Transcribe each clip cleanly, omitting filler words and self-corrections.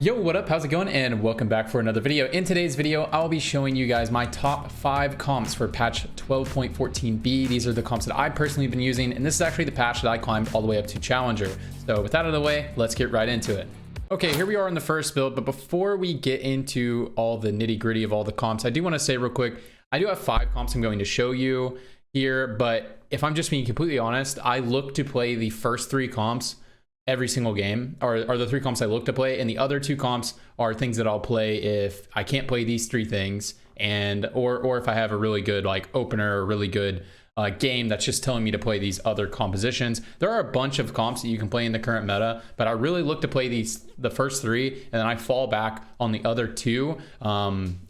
Yo, what up? How's it going? And welcome back for another video. In today's video, I'll be showing you guys my top 5 comps for patch 12.14b. These are the comps that I've personally been using, and this is actually the patch that I climbed all the way up to Challenger. So with that out of the way, let's get right into it. Okay, here we are on the first build, but before we get into all the nitty gritty of all the comps, I do want to say real quick, I do have 5 comps I'm going to show you here, but if I'm just being completely honest, I look to play the first 3 comps every single game, or the 3 comps I look to play, and the other 2 comps are things that I'll play if I can't play these 3 things, and or if I have a really good like opener or really good game that's just telling me to play these other compositions. There are a bunch of comps that you can play in the current meta, but I really look to play the first 3, and then I fall back on the other 2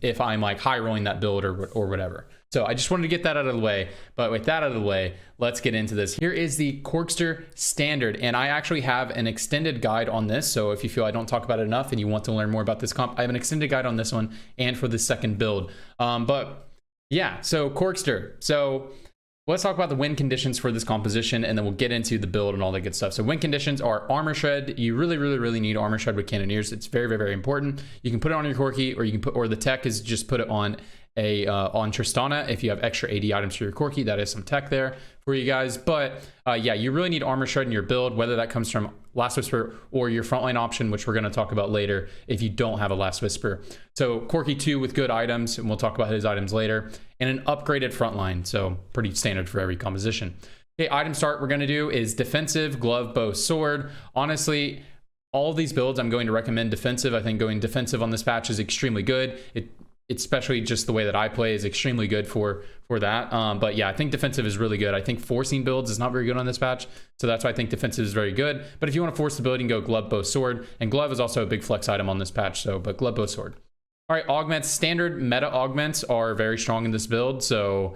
if I'm like high rolling that build or whatever. So I just wanted to get that out of the way. But with that out of the way, let's get into this. Here is the Corkster standard, and I actually have an extended guide on this. So if you feel I don't talk about it enough and you want to learn more about this comp, I have an extended guide on this one and for the second build. But yeah, so Corkster. So let's talk about the win conditions for this composition, and then we'll get into the build and all that good stuff. So win conditions are armor shred. You really need armor shred with cannoneers. It's very important. You can put it on your Corki, or you can put, or the tech is just put it on on Tristana if you have extra AD items for your Corki. That is some tech there for you guys. But yeah, you really need armor shred in your build, whether that comes from Last Whisper or your frontline option, which we're going to talk about later if you don't have a Last Whisper. So Corki 2 with good items, and we'll talk about his items later, and an upgraded frontline. So pretty standard for every composition. Okay, item start we're going to do is defensive, glove, bow, sword. Honestly, all of these builds I'm going to recommend defensive. I think going defensive on this patch is extremely good. Especially just the way that I play is extremely good for that. But yeah, I think defensive is really good. I think forcing builds is not very good on this patch, so that's why I think defensive is very good. But if you want to force the build, you can go glove, bow, sword, and glove is also a big flex item on this patch. So, but glove, bow, sword. All right, augments. Standard meta augments are very strong in this build, so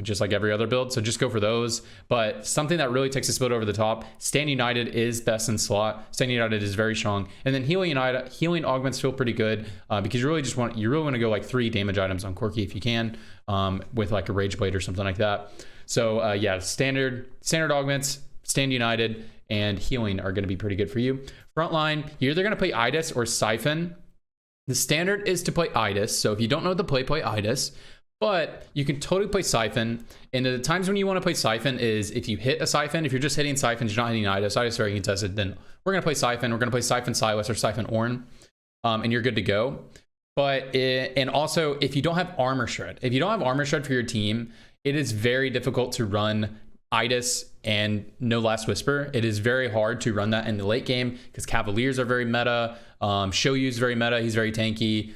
just like every other build, so just go for those. But something that really takes this build over the top, Stand United is best in slot. Stand United is very strong, and then healing augments feel pretty good because you really want to go like 3 damage items on Corki if you can, with like a Rage Blade or something like that. So yeah, standard augments, Stand United, and healing are going to be pretty good for you. Frontline, you're either going to play Idis or Syfen. The standard is to play Idis, so if you don't know what to play Idis, but you can totally play Syfen. And the times when you want to play Syfen is if you hit a Syfen. If you're just hitting Syfen, you're not hitting Idis is very contested, then we're going to play Syfen. We're going to play Syfen Silas or Syfen Ornn, and you're good to go. But and also, if you don't have armor shred, for your team, it is very difficult to run Idis and no Last Whisper. It is very hard to run that in the late game because Cavaliers are very meta. Shoyu is very meta. He's very tanky.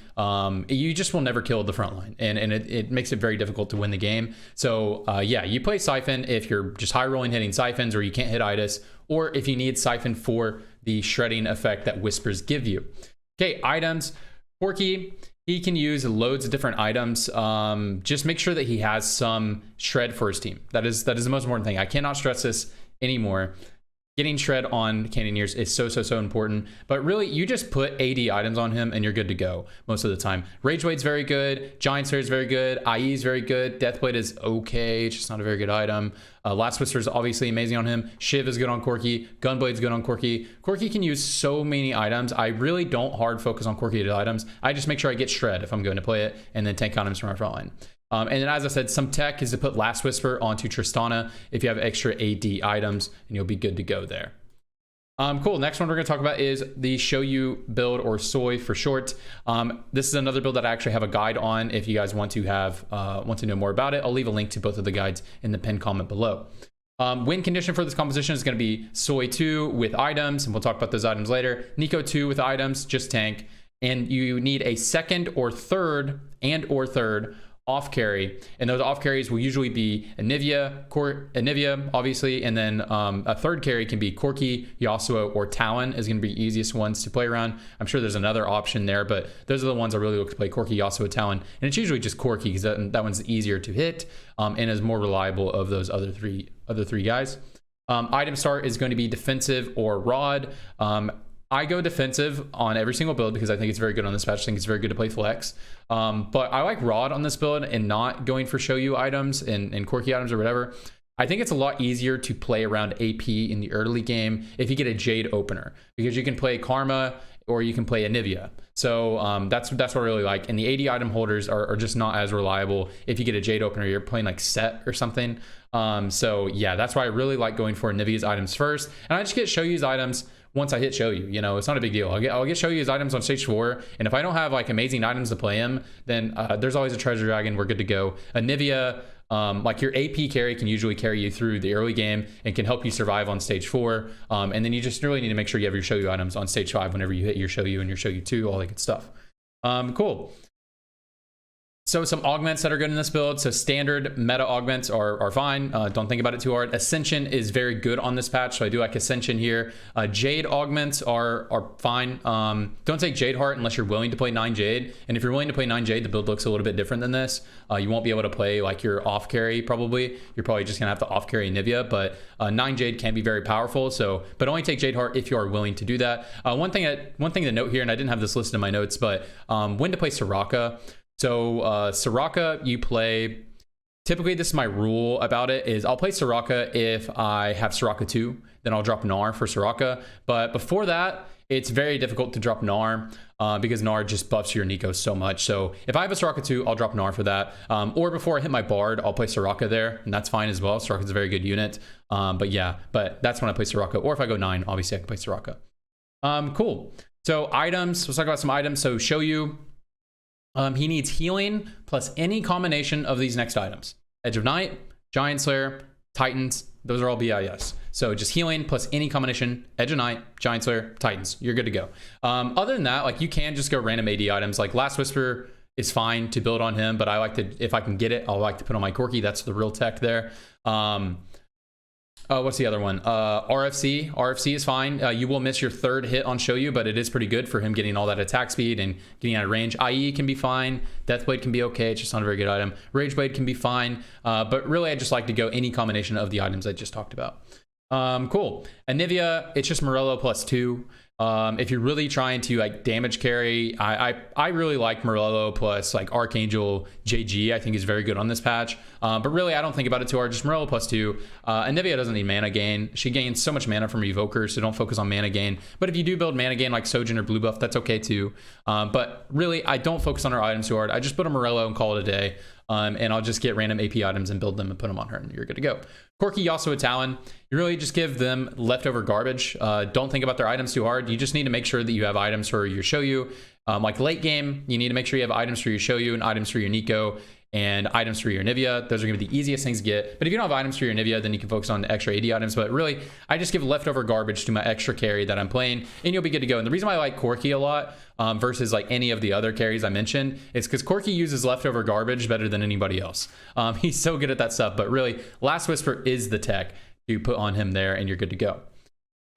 You just will never kill the front line, and it makes it very difficult to win the game. So yeah, you play Syfen if you're just high rolling hitting Syphens, or you can't hit Idis, or if you need Syfen for the shredding effect that Whispers give you. Okay, items. Corki, he can use loads of different items. Just make sure that he has some shred for his team. That is the most important thing. I cannot stress this anymore. Getting shred on Cannoneers is so important. But really, you just put AD items on him and you're good to go most of the time. Rage Blade's very good. Giant Slayer is very good. IE is very good. Deathblade is okay. It's just not a very good item. Last Whisper is obviously amazing on him. Shiv is good on Corki. Gunblade's good on Corki. Corki can use so many items. I really don't hard focus on Corki items. I just make sure I get shred if I'm going to play it, and then tank items from our front line. And then, as I said, some tech is to put Last Whisper onto Tristana if you have extra AD items, and you'll be good to go there. Cool. Next one we're going to talk about is the Shoyu build, or Soy for short. This is another build that I actually have a guide on if you guys want to know more about it. I'll leave a link to both of the guides in the pinned comment below. Win condition for this composition is going to be Soy 2 with items, and we'll talk about those items later. Nico 2 with items, just tank. And you need a second or third off carry, and those off carries will usually be Anivia, obviously, and then a third carry can be Corki, Yasuo, or Talon is going to be the easiest ones to play around. I'm sure there's another option there, but those are the ones I really look to play: Corki, Yasuo, Talon, and it's usually just Corki because that one's easier to hit and is more reliable of those other three guys. Item start is going to be defensive or rod. I go defensive on every single build because I think it's very good on this patch. I think it's very good to play flex. But I like Rod on this build and not going for Shoyu items and Corki items or whatever. I think it's a lot easier to play around AP in the early game if you get a Jade opener, because you can play Karma or you can play Anivia. So that's what I really like. And the 80 item holders are just not as reliable if you get a Jade opener, you're playing like Set or something. So yeah, that's why I really like going for Anivia's items first. And I just get show you's items once I hit show you. You know, it's not a big deal. I'll get show you's items on stage 4. And if I don't have like amazing items to play him, then there's always a treasure dragon. We're good to go. Anivia, like your AP carry can usually carry you through the early game and can help you survive on stage 4. And then you just really need to make sure you have your show you items on stage 5 whenever you hit your show you and your show you 2, all that good stuff. Cool. So some augments that are good in this build. So standard meta augments are fine. Don't think about it too hard. Ascension is very good on this patch, so I do like Ascension here. Jade augments are fine. Don't take Jade Heart unless you're willing to play 9 Jade. And if you're willing to play 9 Jade, the build looks a little bit different than this. You won't be able to play like your off carry probably. You're probably just gonna have to off carry Anivia, but 9 Jade can be very powerful. So, but only take Jade Heart if you are willing to do that. One thing to note here, and I didn't have this listed in my notes, but when to play Soraka. So Soraka, you play, typically this is my rule about it, is I'll play Soraka if I have Soraka 2, then I'll drop Gnar for Soraka. But before that, it's very difficult to drop Gnar because Gnar just buffs your Nico so much. So if I have a Soraka 2, I'll drop Gnar for that. Or before I hit my Bard, I'll play Soraka there, and that's fine as well. Soraka's a very good unit. But yeah, but that's when I play Soraka. Or if I go 9, obviously I can play Soraka. Cool. So items, let's talk about some items. So show you. He needs healing plus any combination of these next items. Edge of Night, Giant Slayer, Titans, those are all BIS. So just healing plus any combination, Edge of Night, Giant Slayer, Titans, you're good to go. Other than that, like you can just go random AD items. Like Last Whisper is fine to build on him, but I like to, if I can get it, I'll like to put on my Corki. That's the real tech there. What's the other one? RFC is fine. You will miss your 3rd hit on show you, but it is pretty good for him getting all that attack speed and getting out of range. IE can be fine. Deathblade can be okay. It's just not a very good item. Rageblade can be fine. But really, I just like to go any combination of the items I just talked about. Cool. Anivia, it's just Morello plus 2. If you're really trying to like damage carry, I really like Morello plus like Archangel JG. I think is very good on this patch. But really, I don't think about it too hard. Just Morello plus 2. Anivia doesn't need mana gain. She gains so much mana from Evoker, so don't focus on mana gain. But if you do build mana gain like Sojin or Blue Buff, that's okay too. But really, I don't focus on her items too hard. I just put a Morello and call it a day. And I'll just get random AP items and build them and put them on her, and you're good to go. Corki, Yasuo, Talon, you really just give them leftover garbage. Don't think about their items too hard. You just need to make sure that you have items for your show you. Like late game, you need to make sure you have items for your show you and items for your Nico and items for your Anivia. Those are going to be the easiest things to get. But if you don't have items for your Anivia, then you can focus on the extra AD items. But really, I just give leftover garbage to my extra carry that I'm playing, and you'll be good to go. And the reason why I like Corki a lot versus like any of the other carries I mentioned is because Corki uses leftover garbage better than anybody else. He's so good at that stuff. But really, Last Whisper is the tech you put on him there, and you're good to go.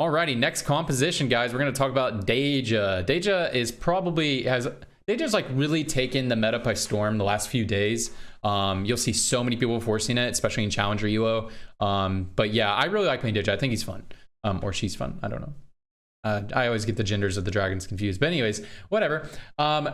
Alrighty, next composition, guys. We're going to talk about Daeja. Daeja is probably Daeja's like really taken the meta by storm the last few days. You'll see so many people forcing it, especially in Challenger Elo. But yeah, I really like playing Daeja. I think he's fun. Or she's fun. I don't know. I always get the genders of the dragons confused. But anyways, whatever.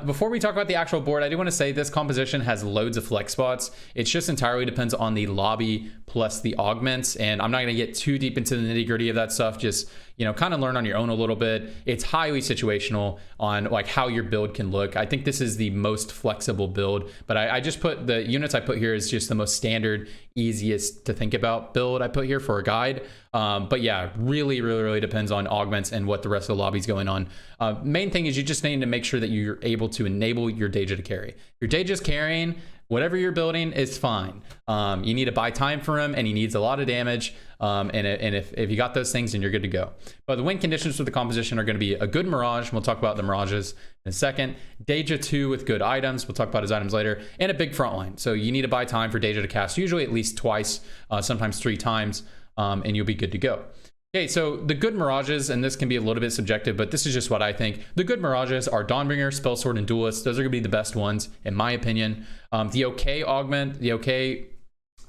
Before we talk about the actual board, I do want to say this composition has loads of flex spots. It just entirely depends on the lobby plus the augments. And I'm not going to get too deep into the nitty gritty of that stuff. Just, you know, kind of learn on your own a little bit. It's highly situational on like how your build can look. I think this is the most flexible build, but I just put the units I put here is just the most standard, easiest to think about build I put here for a guide. But yeah, really depends on augments and what the rest of the lobby's going on. Main thing is you just need to make sure that you're able to enable your Daeja to carry. Your Daeja's carrying, whatever you're building is fine. You need to buy time for him, and he needs a lot of damage. And if you got those things, then you're good to go. But the win conditions for the composition are going to be a good Mirage. We'll talk about the Mirages in a second. Daeja 2 with good items. We'll talk about his items later. And a big front line. So you need to buy time for Daeja to cast, usually at least twice, sometimes 3 times, and you'll be good to go. Okay, so the good Mirages, and this can be a little bit subjective, but this is just what I think. The good Mirages are Dawnbringer, Spellsword, and Duelist. Those are going to be the best ones, in my opinion. The okay augment, the okay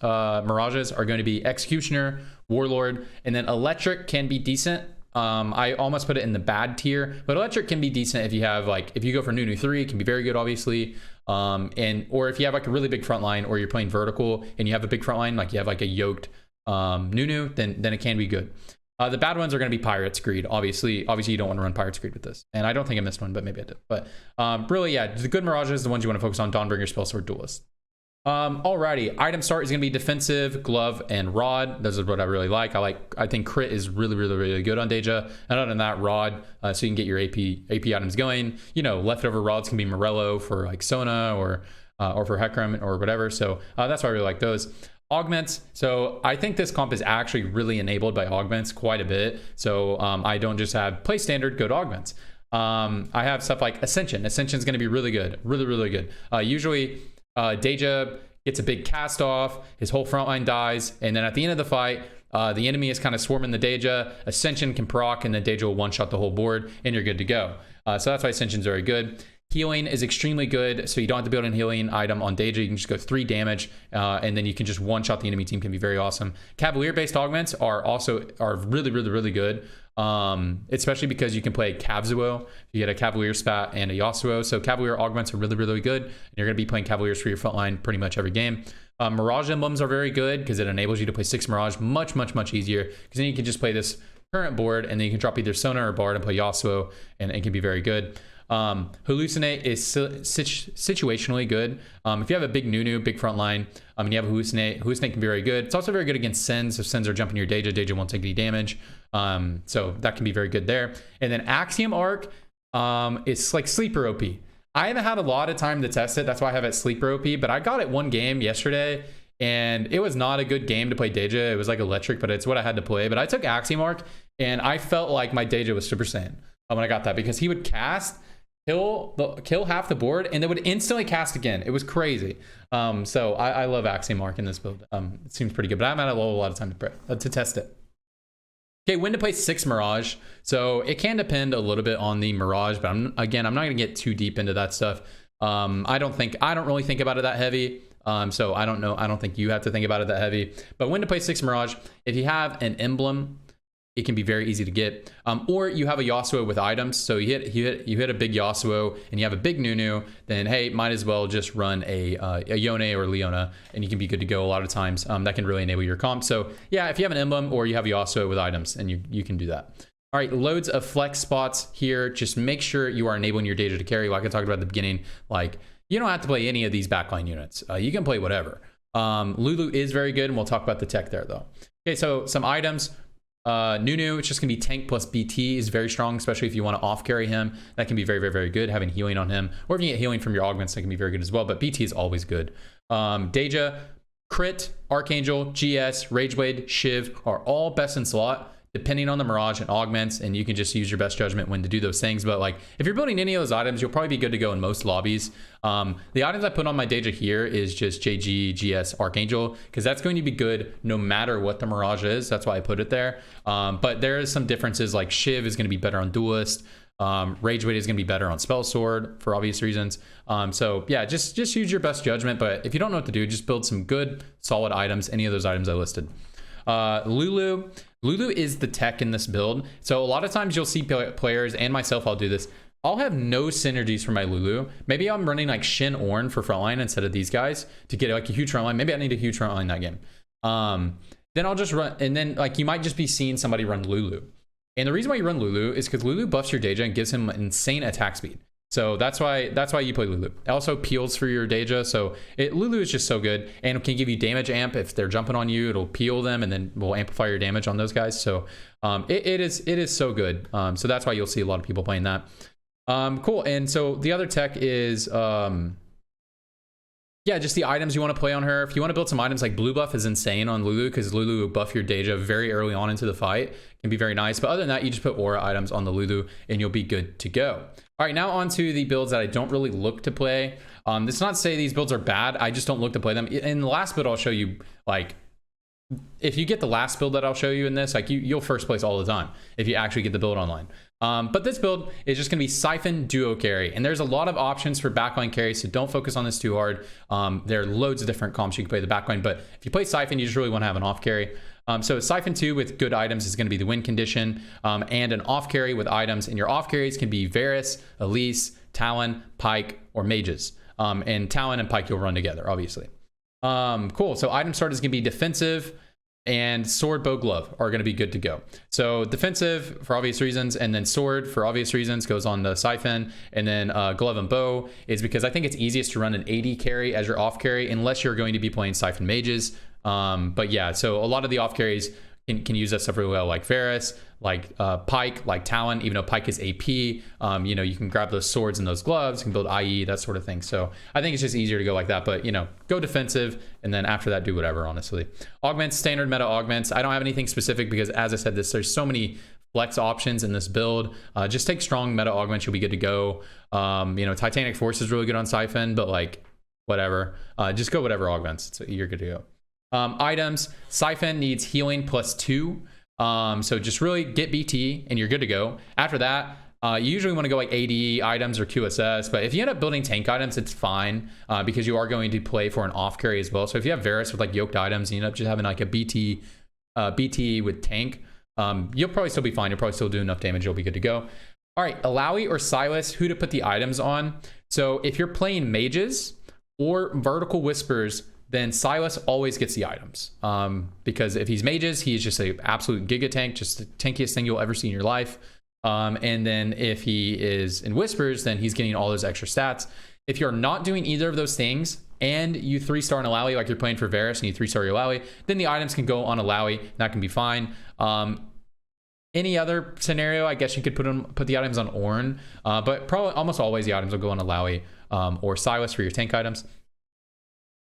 Mirages are going to be Executioner, Warlord, and then Electric can be decent. I almost put it in the bad tier, but Electric can be decent if you have like, if you go for Nunu 3, it can be very good, obviously. Or if you have like a really big front line, or you're playing vertical and you have a big front line, like you have like a yoked Nunu, then it can be good. The bad ones are going to be Pirate's Greed. Obviously you don't want to run Pirate's Greed with this. And I don't think I missed one, but maybe I did. But really, yeah, the good Mirages, the ones you want to focus on: Dawnbringer, Spellsword, Duelist. Alrighty, item start is going to be defensive, glove, and rod. Those are what I really like. I think crit is really good on Daeja. And other than that, rod, so you can get your AP items going. You know, leftover rods can be Morello for like Sona or for Hecarim or whatever. So that's why I really like those. Augments. So I think this comp is actually really enabled by augments quite a bit. So I don't just have play standard, go to augments. I have stuff like Ascension. Ascension is going to be really good, really good. Usually Daeja gets a big cast off, his whole front line dies, and then at the end of the fight, the enemy is kind of swarming the Daeja. Ascension can proc, and then Daeja will one-shot the whole board, and you're good to go. So that's why Ascension is very good. Healing is extremely good, so you don't have to build a healing item on Daeja. You can just go 3 damage, and then you can just one-shot the enemy team. Can be very awesome. Cavalier-based augments are really good, especially because you can play Cavzuo. You get a Cavalier spat and a Yasuo, so Cavalier augments are really good. And you're going to be playing Cavaliers for your front line pretty much every game. Mirage emblems are very good because it enables you to play 6 Mirage much easier, because then you can just play this current board, and then you can drop either Sona or Bard and play Yasuo, and it can be very good. Hallucinate is situationally good. If you have a big Nunu, big front line, and you have a Hallucinate can be very good. It's also very good against Sens. If Sens are jumping your Daeja won't take any damage. So that can be very good there. And then Axiom Arc is like sleeper OP. I haven't had a lot of time to test it. That's why I have it sleeper OP, but I got it one game yesterday, and it was not a good game to play Daeja. It was like electric, but it's what I had to play. But I took Axiom Arc, and I felt like my Daeja was Super Saiyan when I got that, because he would cast, kill half the board, and they would instantly cast again. It was crazy. So I love Axiom Arc in this build. It seems pretty good, but I haven't had a lot of time to test it. Okay, when to play 6 Mirage. So it can depend a little bit on the Mirage, but I'm not gonna get too deep into that stuff. I don't really think about it that heavy. So I don't know. I don't think you have to think about it that heavy. But when to play 6 Mirage, if you have an emblem, it can be very easy to get, or you have a Yasuo with items. So you hit a big Yasuo and you have a big Nunu, then hey, might as well just run a Yone or Leona, and you can be good to go a lot of times. That can really enable your comp. So yeah, if you have an emblem or you have a Yasuo with items, and you can do that. All right, loads of flex spots here. Just make sure you are enabling your Daeja to carry. Like I talked about at the beginning, like you don't have to play any of these backline units. You can play whatever. Lulu is very good, and we'll talk about the tech there though. Okay, so some items. Nunu, it's just gonna be tank plus BT is very strong, especially if you want to off carry him. That can be very good, having healing on him, or if you get healing from your augments, that can be very good as well. But BT is always good. Daeja, crit, Archangel, GS, Rageblade, Shiv are all best in slot, depending on the Mirage and augments, and you can just use your best judgment when to do those things. But like if you're building any of those items, you'll probably be good to go in most lobbies. The items I put on my Daeja here is just JG, GS, Archangel, because that's going to be good no matter what the Mirage is. That's why I put it there. But there is some differences, like Shiv is going to be better on Duelist. Rageblade is going to be better on Spell Sword for obvious reasons. So yeah, just use your best judgment. But if you don't know what to do, just build some good solid items, any of those items I listed. Lulu is the tech in this build. So a lot of times you'll see players, and myself, I'll do this. I'll have no synergies for my Lulu. Maybe I'm running like Shin Ornn for frontline instead of these guys to get like a huge frontline. Maybe I need a huge frontline that game. Then I'll just run, and then like you might just be seeing somebody run Lulu. And the reason why you run Lulu is because Lulu buffs your Daeja and gives him insane attack speed. So that's why you play Lulu. It also peels for your Daeja. So Lulu is just so good, and it can give you damage amp. If they're jumping on you, it'll peel them, and then will amplify your damage on those guys. So it is so good. So that's why you'll see a lot of people playing that. Cool. And so the other tech is yeah, just the items you want to play on her. If you want to build some items, like blue buff is insane on Lulu, because Lulu will buff your Daeja very early on into the fight. Can be very nice. But other than that, you just put aura items on the Lulu and you'll be good to go. All right, now on to the builds that I don't really look to play. This is not to say these builds are bad. I just don't look to play them. In the last build, I'll show you, like, if you get the last build that I'll show you in this, like you'll first place all the time if you actually get the build online. But this build is just going to be Syfen duo carry, and there's a lot of options for backline carry, so don't focus on this too hard. There are loads of different comps you can play the backline, but if you play Syfen, you just really want to have an off carry. So Syfen 2 with good items is going to be the win condition, and an off carry with items, and your off carries can be Varus, Elise, Talon, Pyke, or Mages. And Talon and Pyke you'll run together, obviously. Cool. So item start is going to be defensive. and sword, bow, glove are going to be good to go. So defensive for obvious reasons, and then sword for obvious reasons goes on the Syfen, and then glove and bow is because I think it's easiest to run an AD carry as your off carry unless you're going to be playing Syfen mages. But yeah, so a lot of the off carries can use that stuff really well, like Varus, like Pike, like Talon. Even though Pike is AP, you know, you can grab those swords and those gloves, you can build IE, that sort of thing. So I think it's just easier to go like that, but you know, go defensive, and then after that do whatever, honestly. Augments, standard meta augments. I don't have anything specific because, as I said, there's so many flex options in this build. Just take strong meta augments, you'll be good to go. You know, Titanic Force is really good on Syfen, but like whatever, just go whatever augments, you're good to go. Items, Syfen needs healing +2. So just really get BT and you're good to go. After that, you usually want to go like AD items or QSS, but if you end up building tank items, it's fine because you are going to play for an off carry as well. So if you have Varus with like yoked items, and you end up just having like a BT with tank, you'll probably still be fine. You'll probably still do enough damage. You'll be good to go. All right, Alawi or Silas, who to put the items on. So if you're playing mages or vertical whispers, then Silas always gets the items because if he's mages, he's just an absolute giga tank, just the tankiest thing you'll ever see in your life. And then if he is in whispers, then he's getting all those extra stats. If you're not doing either of those things and you 3-star an Alawi, like you're playing for Varus and you 3-star your Alawi, then the items can go on Alawi. That can be fine. Any other scenario, I guess you could put the items on Ornn, but probably almost always the items will go on Alawi or Silas for your tank items.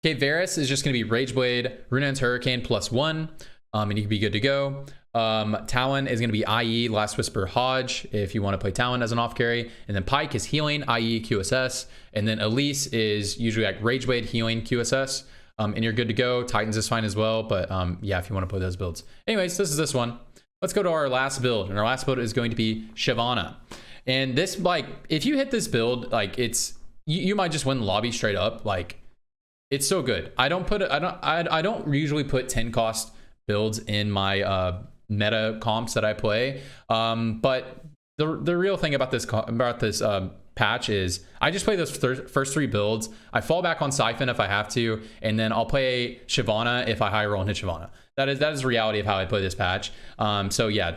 Okay, Varus is just going to be Rageblade, Runaan's Hurricane +1, and you can be good to go. Talon is going to be IE, Last Whisper, Hodge, if you want to play Talon as an off carry. And then Pike is healing, IE, QSS. And then Elise is usually like Rageblade, healing, QSS. And you're good to go. Titans is fine as well, but yeah, if you want to play those builds. Anyways, this is this one. Let's go to our last build, and our last build is going to be Shyvana. And this, like, if you hit this build, like, it's you might just win the lobby straight up, like. It's so good. I don't usually put 10 cost builds in my meta comps that I play. But the real thing about this patch is I just play those first 3 builds. I fall back on Syfen if I have to, and then I'll play Shyvana if I high roll and hit Shyvana. That is the reality of how I play this patch. So yeah.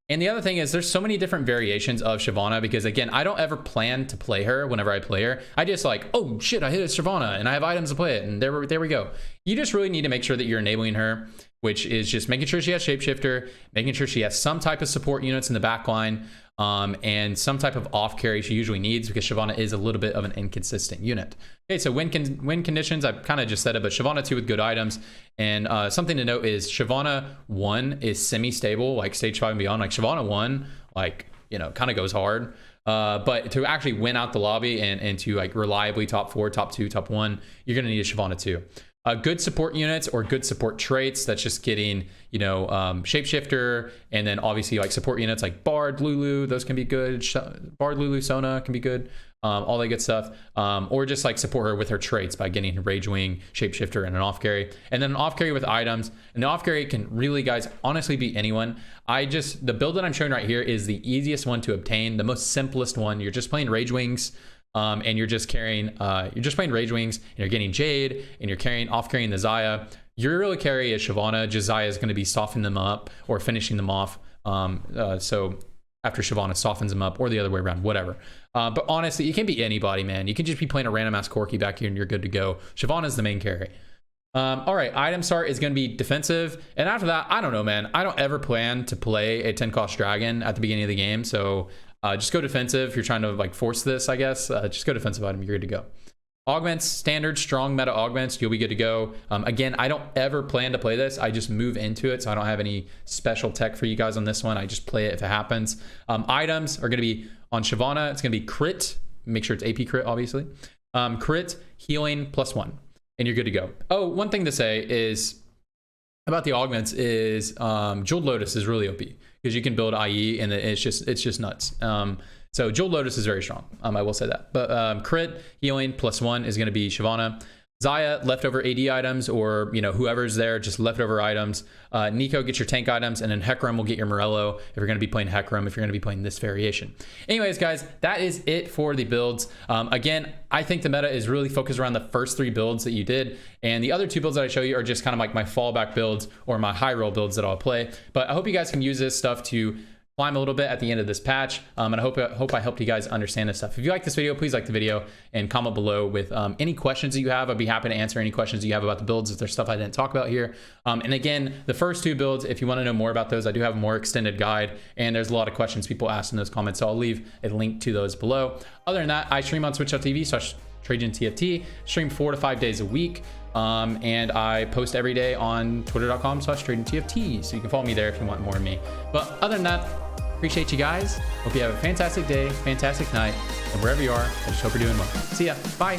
And the other thing is there's so many different variations of Shyvana because, again, I don't ever plan to play her whenever I play her. I just like, oh shit, I hit a Shyvana and I have items to play it, and there we go. You just really need to make sure that you're enabling her, which is just making sure she has Shapeshifter, making sure she has some type of support units in the back line, and some type of off carry she usually needs because Shyvana is a little bit of an inconsistent unit. Okay, so win conditions, I've kind of just said it, but Shyvana 2 with good items. And something to note is Shyvana 1 is semi-stable, like stage 5 and beyond. Like Shyvana 1, like, you know, kind of goes hard. But to actually win out the lobby and to like reliably top 4, top 2, top 1, you're going to need a Shyvana 2. Good support units or good support traits, that's just getting, you know, Shapeshifter, and then obviously like support units like Bard, Lulu, those can be good. Bard, Lulu, Sona can be good. All that good stuff. Or just like support her with her traits by getting Rage Wing, Shapeshifter, and an off carry. And then an off carry with items. And the off carry can really, guys, honestly beat anyone. The build that I'm showing right here is the easiest one to obtain, the most simplest one. You're just playing Rage Wings. And you're just carrying, you're just playing Rage Wings, and you're getting Jade, and you're carrying the Xayah. Your really carry is Shyvana. Xayah is going to be softening them up or finishing them off. So after Shyvana softens them up, or the other way around, whatever. But honestly, you can be anybody, man. You can just be playing a random ass Corki back here, and you're good to go. Shyvana is the main carry. All right, item start is going to be defensive, and after that, I don't know, man. I don't ever plan to play a 10 cost dragon at the beginning of the game, so. Just go defensive if you're trying to like force this, I guess. Just go defensive item, you're good to go. Augments, standard strong meta augments, you'll be good to go. Again, I don't ever plan to play this. I just move into it, so I don't have any special tech for you guys on this one. I just play it if it happens. Items are going to be on Shyvana. It's going to be crit. Make sure it's AP crit, obviously. Crit, healing +1, and you're good to go. Oh, one thing to say is about the augments is Jeweled Lotus is really OP because you can build IE and it's just nuts. So Jeweled Lotus is very strong. I will say that. But crit, healing +1 is going to be Shyvana. Zaya, leftover AD items, or whoever's there, just leftover items. Nico, get your tank items, and then Hecarim will get your Morello if you're going to be playing Hecarim, if you're going to be playing this variation. Anyways, guys, that is it for the builds. Again, I think the meta is really focused around the first 3 builds that you did, and the other 2 builds that I show you are just kind of like my fallback builds or my high roll builds that I'll play. But I hope you guys can use this stuff to climb a little bit at the end of this patch, and I hope I helped you guys understand this stuff. If you like this video, please like the video and comment below with any questions that you have. I'd be happy to answer any questions you have about the builds if there's stuff I didn't talk about here. And again, the first 2 builds, if you want to know more about those, I do have a more extended guide, and there's a lot of questions people asked in those comments, so I'll leave a link to those below. Other than that, I stream on twitch.tv/TrajanTFT, stream 4 to 5 days a week. And I post every day on twitter.com/TrajanTFT, so you can follow me there if you want more of me. But other than that, appreciate you guys. Hope you have a fantastic day, fantastic night, and wherever you are, I just hope you're doing well. See ya. Bye.